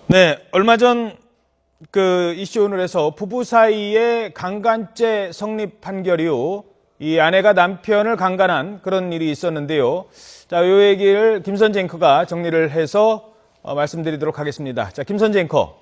네, 얼마 전 그 이슈오늘에서 부부 사이에 강간죄 성립 판결 이후 이 아내가 남편을 강간한 그런 일이 있었는데요. 자, 이 얘기를 김선재 앵커가 정리를 해서 말씀드리도록 하겠습니다. 자, 김선재 앵커.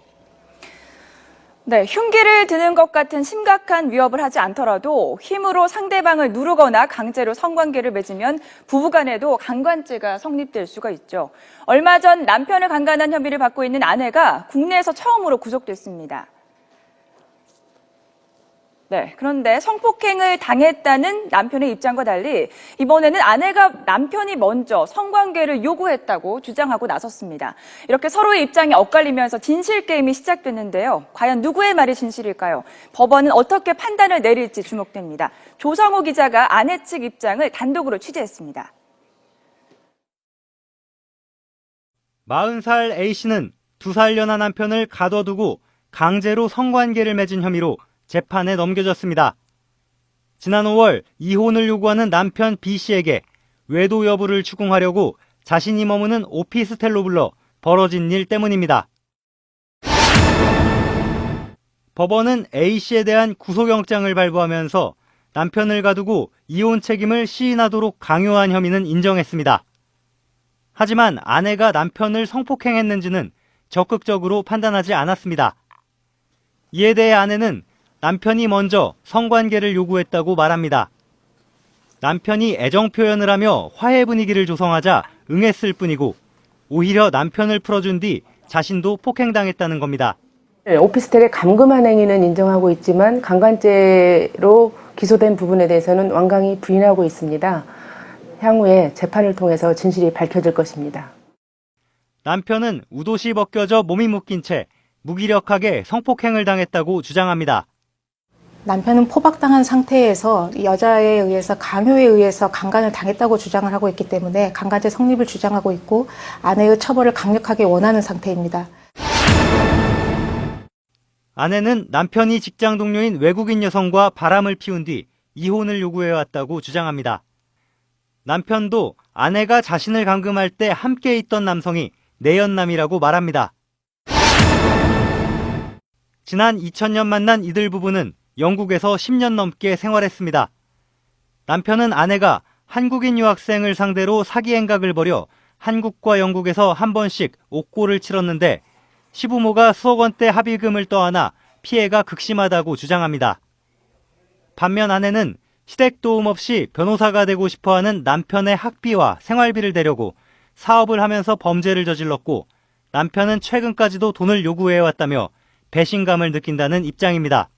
네, 흉기를 드는 것 같은 심각한 위협을 하지 않더라도 힘으로 상대방을 누르거나 강제로 성관계를 맺으면 부부간에도 강간죄가 성립될 수가 있죠. 얼마 전 남편을 강간한 혐의를 받고 있는 아내가 국내에서 처음으로 구속됐습니다. 네, 그런데 성폭행을 당했다는 남편의 입장과 달리 이번에는 아내가 남편이 먼저 성관계를 요구했다고 주장하고 나섰습니다. 이렇게 서로의 입장이 엇갈리면서 진실 게임이 시작됐는데요. 과연 누구의 말이 진실일까요? 법원은 어떻게 판단을 내릴지 주목됩니다. 조성호 기자가 아내 측 입장을 단독으로 취재했습니다. 40살 A씨는 2살 연하 남편을 가둬두고 강제로 성관계를 맺은 혐의로 재판에 넘겨졌습니다. 지난 5월 이혼을 요구하는 남편 B씨에게 외도 여부를 추궁하려고 자신이 머무는 오피스텔로 불러 벌어진 일 때문입니다. 법원은 A씨에 대한 구속영장을 발부하면서 남편을 가두고 이혼 책임을 시인하도록 강요한 혐의는 인정했습니다. 하지만 아내가 남편을 성폭행했는지는 적극적으로 판단하지 않았습니다. 이에 대해 아내는 남편이 먼저 성관계를 요구했다고 말합니다. 남편이 애정 표현을 하며 화해 분위기를 조성하자 응했을 뿐이고 오히려 남편을 풀어준 뒤 자신도 폭행당했다는 겁니다. 오피스텔의 감금한 행위는 인정하고 있지만 강간죄로 기소된 부분에 대해서는 완강히 부인하고 있습니다. 향후에 재판을 통해서 진실이 밝혀질 것입니다. 남편은 웃옷이 벗겨져 몸이 묶인 채 무기력하게 성폭행을 당했다고 주장합니다. 남편은 포박당한 상태에서 여자에 의해서 강요에 의해서 강간을 당했다고 주장을 하고 있기 때문에 강간죄 성립을 주장하고 있고 아내의 처벌을 강력하게 원하는 상태입니다. 아내는 남편이 직장 동료인 외국인 여성과 바람을 피운 뒤 이혼을 요구해왔다고 주장합니다. 남편도 아내가 자신을 감금할 때 함께 있던 남성이 내연남이라고 말합니다. 지난 2000년 만난 이들 부부는 영국에서 10년 넘게 생활했습니다. 남편은 아내가 한국인 유학생을 상대로 사기 행각을 벌여 한국과 영국에서 한 번씩 옥고를 치렀는데 시부모가 수억 원대 합의금을 떠안아 피해가 극심하다고 주장합니다. 반면 아내는 시댁 도움 없이 변호사가 되고 싶어하는 남편의 학비와 생활비를 대려고 사업을 하면서 범죄를 저질렀고 남편은 최근까지도 돈을 요구해왔다며 배신감을 느낀다는 입장입니다.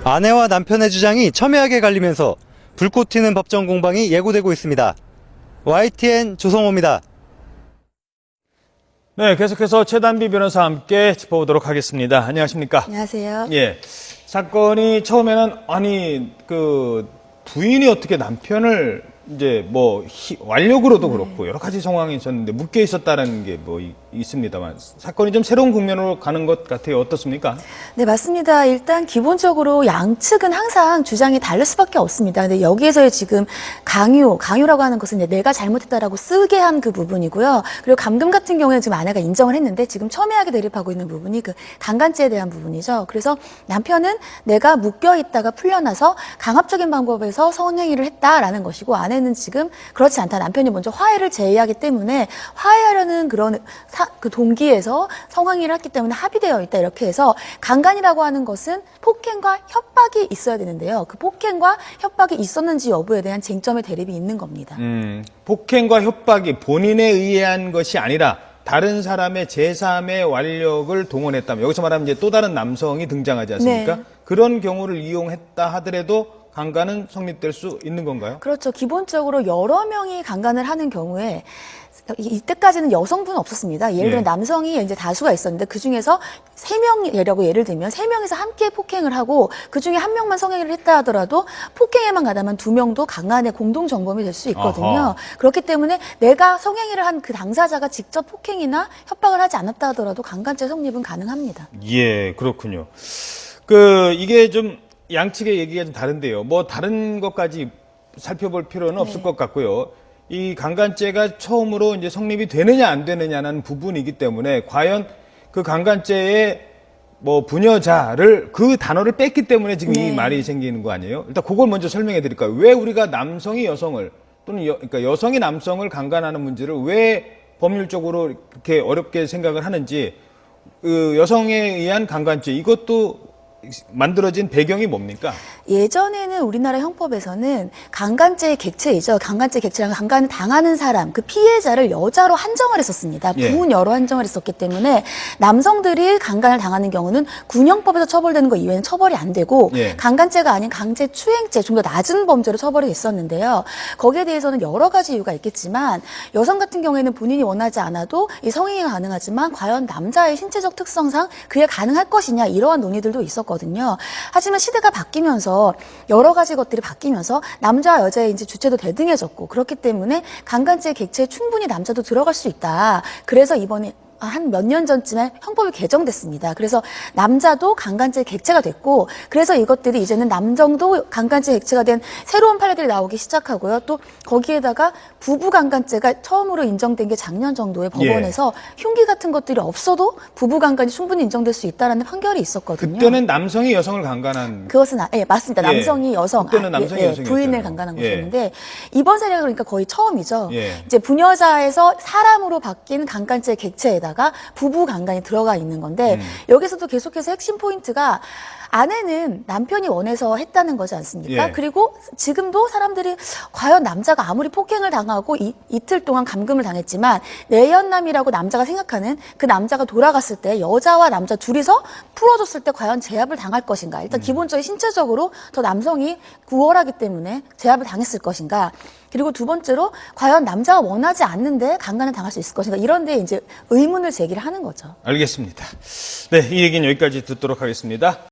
아내와 남편의 주장이 첨예하게 갈리면서 불꽃 튀는 법정 공방이 예고되고 있습니다. YTN 조성호입니다. 네, 계속해서 최단비 변호사와 함께 짚어보도록 하겠습니다. 안녕하십니까? 안녕하세요. 예. 사건이 처음에는 그 부인이 어떻게 남편을 이제 완력으로도 그렇고 여러 가지 상황이 있었는데 묶여 있었다는 게 있습니다만 사건이 좀 새로운 국면으로 가는 것 같아요. 어떻습니까? 네, 맞습니다. 일단 기본적으로 양측은 항상 주장이 다를 수밖에 없습니다. 근데 여기에서의 지금 강요라고 하는 것은 이제 내가 잘못했다라고 쓰게 한 그 부분이고요. 그리고 감금 같은 경우에는 지금 아내가 인정을 했는데 지금 첨예하게 대립하고 있는 부분이 그 강간죄에 대한 부분이죠. 그래서 남편은 내가 묶여 있다가 풀려나서 강압적인 방법에서 성행위를 했다라는 것이고 아내는 지금 그렇지 않다. 남편이 먼저 화해를 제의하기 때문에 화해하려는 그런 그 동기에서 성행위를 했기 때문에 합의되어 있다. 이렇게 해서 강간이라고 하는 것은 폭행과 협박이 있어야 되는데요. 그 폭행과 협박이 있었는지 여부에 대한 쟁점의 대립이 있는 겁니다. 폭행과 협박이 본인에 의한 것이 아니라 다른 사람의 제3의 완력을 동원했다면 여기서 말하면 이제 또 다른 남성이 등장하지 않습니까? 네. 그런 경우를 이용했다 하더라도 강간은 성립될 수 있는 건가요? 그렇죠. 기본적으로 여러 명이 강간을 하는 경우에 이때까지는 여성분은 없었습니다. 예를 들면 남성이 이제 다수가 있었는데 그 중에서 3명이라고 예를 들면 3명이서 함께 폭행을 하고 그 중에 1명만 성행위를 했다 하더라도 폭행에만 가담한 2명도 강간의 공동 정범이 될 수 있거든요. 아하. 그렇기 때문에 내가 성행위를 한 그 당사자가 직접 폭행이나 협박을 하지 않았다 하더라도 강간죄 성립은 가능합니다. 예, 그렇군요. 이게 좀 양측의 얘기가 좀 다른데요. 다른 것까지 살펴볼 필요는 없을 것 같고요. 이 강간죄가 처음으로 이제 성립이 되느냐 안 되느냐는 부분이기 때문에 과연 그 강간죄의 뭐 부녀자를 그 단어를 뺐기 때문에 지금 이 말이 생기는 거 아니에요? 일단 그걸 먼저 설명해 드릴까요? 왜 우리가 남성이 여성을 또는 그러니까 여성이 남성을 강간하는 문제를 왜 법률적으로 그렇게 어렵게 생각을 하는지, 그 여성에 의한 강간죄 이것도 만들어진 배경이 뭡니까? 예전에는 우리나라 형법에서는 강간죄의 객체이죠. 강간죄 객체랑 강간을 당하는 사람, 그 피해자를 여자로 한정을 했었습니다. 예. 부녀로 한정을 했었기 때문에 남성들이 강간을 당하는 경우는 군형법에서 처벌되는 거 이외에는 처벌이 안 되고 예. 강간죄가 아닌 강제추행죄, 좀 더 낮은 범죄로 처벌이 됐었는데요. 거기에 대해서는 여러 가지 이유가 있겠지만 여성 같은 경우에는 본인이 원하지 않아도 이 성행위가 가능하지만 과연 남자의 신체적 특성상 그게 가능할 것이냐 이러한 논의들도 있었거든요. 하지만 시대가 바뀌면서 여러 가지 것들이 바뀌면서 남자와 여자의 이제 주체도 대등해졌고 그렇기 때문에 강간죄 객체에 충분히 남자도 들어갈 수 있다. 그래서 이번에 한 몇 년 전쯤에 형법이 개정됐습니다. 그래서 남자도 강간죄 객체가 됐고 그래서 이것들이 이제는 남성도 강간죄 객체가 된 새로운 판례들이 나오기 시작하고요. 또 거기에다가 부부 강간죄가 처음으로 인정된 게 작년 정도에 법원에서 흉기 같은 것들이 없어도 부부 강간이 충분히 인정될 수 있다라는 판결이 있었거든요. 그때는 남성이 여성을 강간한 그것은 예, 맞습니다. 예. 남성이 여성, 그때는 남성이 여성이었잖아요. 부인을 강간한 예. 것이었는데 이번 사례가 그러니까 거의 처음이죠. 예. 이제 부녀자에서 사람으로 바뀐 강간죄 객체에다가 부부 강간이 들어가 있는 건데 여기서도 계속해서 핵심 포인트가 아내는 남편이 원해서 했다는 거지 않습니까? 예. 그리고 지금도 사람들이 과연 남자가 아무리 폭행을 당하고 이틀 동안 감금을 당했지만 내연남이라고 남자가 생각하는 그 남자가 돌아갔을 때 여자와 남자 둘이서 풀어줬을 때 과연 제압을 당할 것인가? 일단 기본적인 신체적으로 더 남성이 우월하기 때문에 제압을 당했을 것인가? 그리고 두 번째로 과연 남자가 원하지 않는데 강간을 당할 수 있을 것인가? 이런 데 이제 의문을 제기를 하는 거죠. 알겠습니다. 네, 이 얘기는 여기까지 듣도록 하겠습니다.